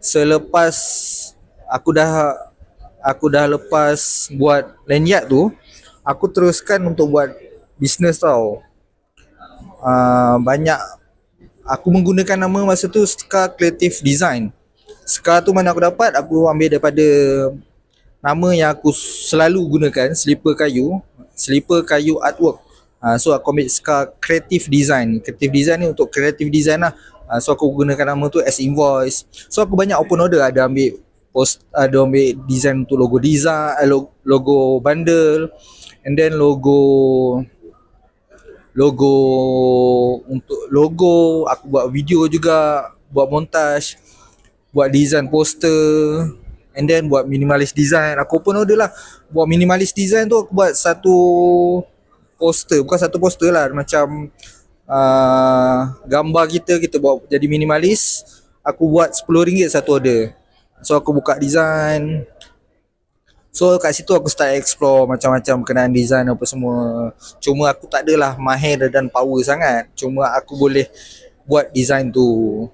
Selepas aku dah aku dah lepas buat lanyard tu, aku teruskan untuk buat bisnes tau. Banyak aku menggunakan nama masa tu Scar Creative Design. Scar tu mana aku dapat? Aku ambil daripada nama yang aku selalu gunakan, Slipper Kayu Artwork. So aku ambil Scar Creative Design. Creative Design ni untuk creative design lah. So aku gunakan nama tu as invoice. So aku banyak open order, ada ambil ada ambil design untuk logo design, logo bundle, and then logo untuk logo, aku buat video juga, buat montage, buat design poster, and then buat minimalist design. Aku open order lah. Buat minimalist design tu aku buat satu poster, bukan satu poster lah, macam gambar kita buat jadi minimalis. Aku buat RM10 satu order. So aku buka design. So kat situ aku start explore macam-macam berkenaan design apa semua. Cuma aku tak adalah mahir dan power sangat. Cuma aku boleh buat design tu.